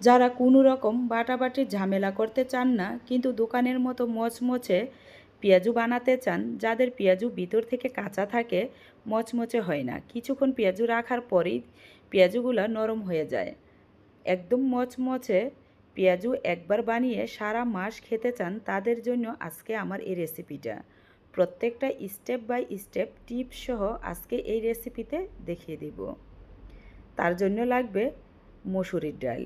যারা কোনো রকম বাটাবাটির ঝামেলা করতে চান না কিন্তু দোকানের মতো মচমচে পেঁয়াজু বানাতে চান, যাদের পেঁয়াজু ভিতর থেকে কাঁচা থাকে, মচমচে হয় না, কিছুক্ষণ পেঁয়াজু রাখার পরেই পেঁয়াজুগুলো নরম হয়ে যায়, একদম মচমচে পেঁয়াজু একবার বানিয়ে সারা মাস খেতে চান, তাদের জন্য আজকে আমার এই রেসিপিটা। প্রত্যেকটা স্টেপ বাই স্টেপ টিপস সহ আজকে এই রেসিপিতে দেখিয়ে দেব। তার জন্য লাগবে মসুরির ডাল।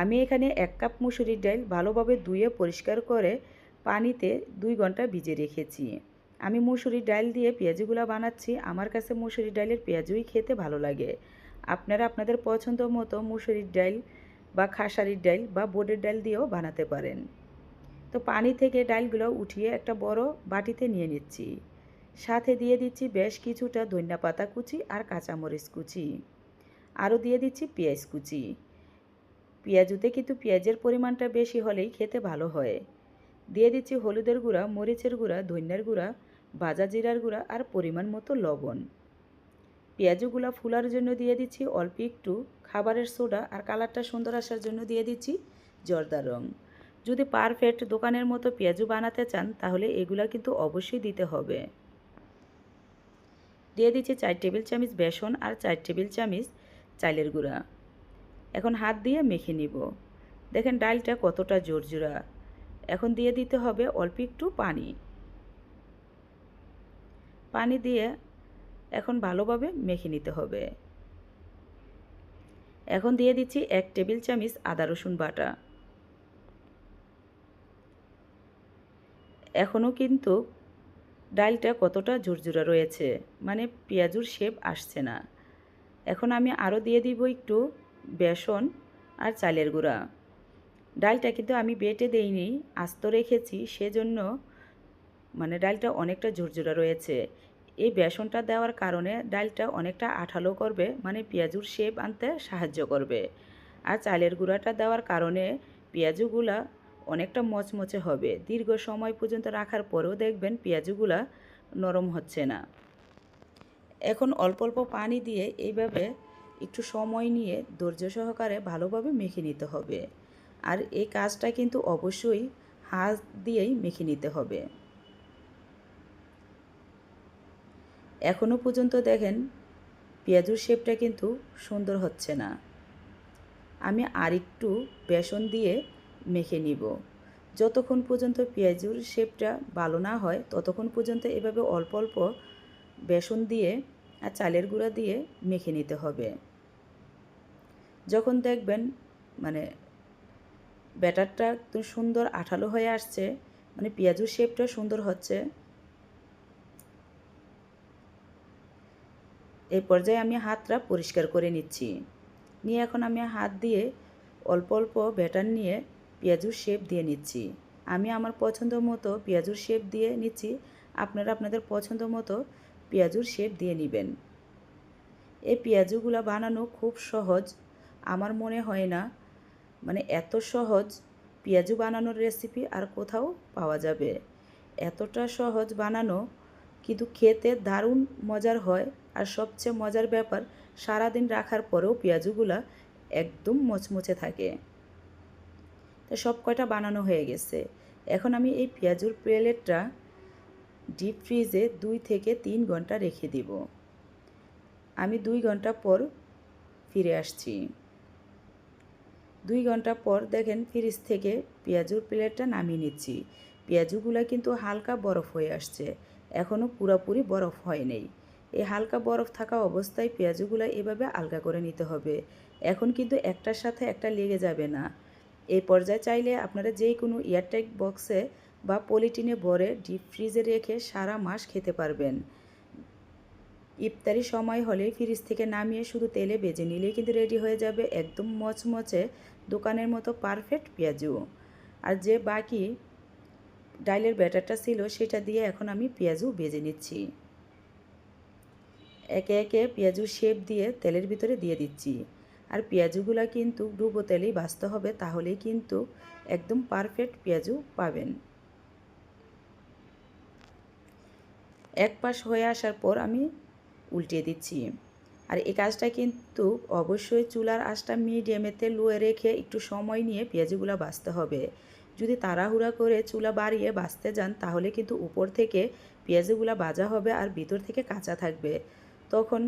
আমি এখানে 1 কাপ মসুরির ডাল ভালোভাবে ধুয়ে পরিষ্কার করে পানিতে 2 ঘন্টা ভিজিয়ে রেখেছি। আমি মসুরির ডাল দিয়ে পেঁয়াজুগুলো বানাচ্ছি, আমার কাছে মসুরির ডালের পেঁয়াজুই খেতে ভালো লাগে। আপনারা আপনাদের পছন্দ মতো মসুরির ডাল বা খাসারির ডাল বা বোটের ডাল দিয়েও বানাতে পারেন। তো পানি থেকে ডালগুলো উঠিয়ে একটা বড় বাটিতে নিয়ে নিচ্ছি। সাথে দিয়ে দিচ্ছি বেশ কিছুটা ধনিয়া পাতা কুচি আর কাঁচামরিচ কুচি। আরও দিয়ে দিচ্ছি পেঁয়াজ কুচি। পেঁয়াজুতে কিন্তু পেঁয়াজের পরিমাণটা বেশি হলেই খেতে ভালো হয়। দিয়ে দিচ্ছি হলুদের গুঁড়া, মরিচের গুঁড়া, ধনিয়ার গুঁড়া, ভাজা জিরার গুঁড়া আর পরিমাণ মতো লবণ। পেঁয়াজুগুলো ফুলার জন্য দিয়ে দিচ্ছি অল্প একটু খাবারের সোডা আর কালারটা সুন্দর আসার জন্য দিয়ে দিচ্ছি জর্দা রং। যদি পারফেক্ট দোকানের মতো পেঁয়াজু বানাতে চান তাহলে এগুলা কিন্তু অবশ্যই দিতে হবে। দিয়ে দিচ্ছি 4 টেবিল চামচ বেসন আর 4 টেবিল চামচ চালের গুঁড়া। এখন হাত দিয়ে মেখে নিব। দেখেন ডালটা কতটা জোরজোড়া। এখন দিয়ে দিতে হবে অল্প একটু পানি। পানি দিয়ে এখন ভালোভাবে মেখে নিতে হবে। এখন দিয়ে দিচ্ছি 1 টেবিল চামচ আদা রসুন বাটা। এখনও কিন্তু ডালটা কতটা ঝুরঝুরা রয়েছে, মানে পেঁয়াজুর শেপ আসছে না। এখন আমি আরও দিয়ে দিব একটু বেসন আর চালের গুঁড়া। ডালটা কিন্তু আমি বেটে দেইনি, আস্ত রেখেছি, সেজন্য মানে ডালটা অনেকটা ঝুরঝুরা রয়েছে। এই বেসনটা দেওয়ার কারণে ডালটা অনেকটা আঠালো করবে, মানে পেঁয়াজুর শেপ আনতে সাহায্য করবে। আর চালের গুঁড়াটা দেওয়ার কারণে পেঁয়াজুগুলা অনেকটা মচমচে হবে। দীর্ঘ সময় পর্যন্ত রাখার পরেও দেখবেন পেঁয়াজুগুলা নরম হচ্ছে না। এখন অল্প অল্প পানি দিয়ে এইভাবে একটু সময় নিয়ে ধৈর্য সহকারে ভালোভাবে মেখে নিতে হবে। আর এই কাজটা কিন্তু অবশ্যই হাত দিয়েই মেখে নিতে হবে। এখনও পর্যন্ত দেখেন পেঁয়াজুর শেপটা কিন্তু সুন্দর হচ্ছে না। আমি আরেকটু বেসন দিয়ে মেখে নিব। যতক্ষণ পর্যন্ত পেঁয়াজুর শেপটা ভালো না হয় ততক্ষণ পর্যন্ত এভাবে অল্প অল্প বেসন দিয়ে আর চালের গুঁড়া দিয়ে মেখে নিতে হবে। যখন দেখবেন মানে ব্যাটারটা একদম সুন্দর আঠালো হয়ে আসছে, মানে পেঁয়াজুর শেপটা সুন্দর হচ্ছে, এই পর্যায়ে আমি হাতটা পরিষ্কার করে নিচ্ছি। নিয়ে এখন আমি হাত দিয়ে অল্প অল্প ব্যাটার নিয়ে পেঁয়াজুর শেপ দিয়ে নিচ্ছি। আমি আমার পছন্দ মতো পেঁয়াজুর শেপ দিয়ে নিচ্ছি, আপনারা আপনাদের পছন্দ মতো পেঁয়াজুর শেপ দিয়ে নেবেন। এই পেঁয়াজুগুলো বানানো খুব সহজ, আমার মনে হয় না মানে এত সহজ পেঁয়াজু বানানোর রেসিপি আর কোথাও পাওয়া যাবে। এতটা সহজ বানানো, কিন্তু খেতে দারুণ মজার হয়। আর সবচেয়ে মজার ব্যাপার, সারাদিন রাখার পরেও পেঁয়াজুগুলা একদম মচমচে থাকে। তো সব কয়টা বানানো হয়ে গেছে। এখন আমি এই পেঁয়াজুর প্লেটটা ডিপ ফ্রিজে 2 থেকে 3 ঘন্টা রেখে দিব। আমি 2 ঘন্টা পর ফিরে আসছি। 2 ঘন্টা পর দেখেন ফ্রিজ থেকে পেঁয়াজুর প্লেটটা নামিয়ে নিচ্ছি। পেঁয়াজুগুলো কিন্তু হালকা বরফ হয়ে আসছে, এখনও পুরোপুরি বরফ হয়নি। এই হালকা বরফ থাকা অবস্থায় পেঁয়াজুগুলো এভাবে আলগা করে নিতে হবে। এখন কিন্তু একটার সাথে একটা লেগে যাবে না। এই পর্যায়ে চাইলে আপনারা যে কোনো এয়ারটাইট বক্সে বা পলিটিনে ভরে ডিপ ফ্রিজে রেখে সারা মাস খেতে পারবেন। ইফতারি সময় হলে ফ্রিজ থেকে নামিয়ে শুধু তেলে ভেজে নিলেই কিন্তু রেডি হয়ে যাবে একদম মচমচে দোকানের মতো পারফেক্ট পেঁয়াজু। আর যে বাকি ডালের ব্যাটারটা ছিল সেটা দিয়ে এখন আমি পেঁয়াজু ভেজে নিচ্ছি। একে একে পেঁয়াজুর শেপ দিয়ে তেলের ভিতরে দিয়ে দিচ্ছি। আর পেঁয়াজুগুলো কিন্তু ডুবো তেলেই ভাজতে হবে, তাহলেই কিন্তু একদম পারফেক্ট পেঁয়াজু পাবেন। এক পাশ হয়ে আসার পর আমি উল্টিয়ে দিচ্ছি। আর এই কাজটা কিন্তু অবশ্যই চুলার আঁচটা মিডিয়ামেতে লোয়ে রেখে একটু সময় নিয়ে পেঁয়াজগুলো ভাজতে হবে। যদি তাড়াহুড়া করে চুলা বাড়িয়ে ভাজতে যান তাহলে কিন্তু উপর থেকে পেঁয়াজগুলো ভাজা হবে আর ভিতর থেকে কাঁচা থাকবে। তখন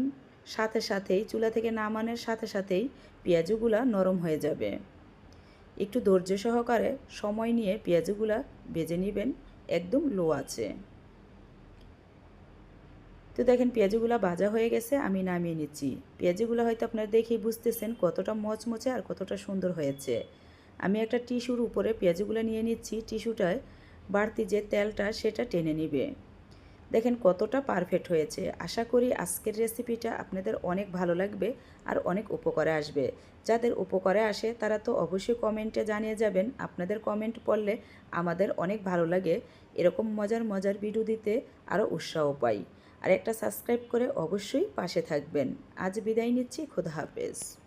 সাথে সাথেই চুলা থেকে নামানোর সাথে সাথেই পেঁয়াজগুলো নরম হয়ে যাবে। একটু ধৈর্য সহকারে সময় নিয়ে পেঁয়াজগুলো ভেজে নেবেন একদম লো আছে। তো দেখেন পেঁয়াজগুলো ভাজা হয়ে গেছে, আমি নামিয়ে নিচ্ছি। পেঁয়াজগুলো হয়তো আপনারা দেখেই বুঝতেছেন কতটা মচমচে আর কতটা সুন্দর হয়েছে। আমি একটা টিস্যুর উপরে পেঁয়াজগুলো নিয়ে নিচ্ছি, টিস্যুটায় বাড়তি যে তেলটা সেটা টেনে নিবে। দেখেন কতটা পারফেক্ট হয়েছে। আশা করি আজকের রেসিপিটা আপনাদের অনেক ভালো লাগবে আর অনেক উপকারে আসবে। যাদের উপকারে আসে তারা তো অবশ্যই কমেন্টে জানিয়ে যাবেন। আপনাদের কমেন্ট পড়লে আমাদের অনেক ভালো লাগে, এরকম মজার মজার ভিডিও দিতে আরও উৎসাহ পাই। আর একটা সাবস্ক্রাইব করে অবশ্যই পাশে থাকবেন। আজ বিদায় নিচ্ছি, খোদা হাফেজ।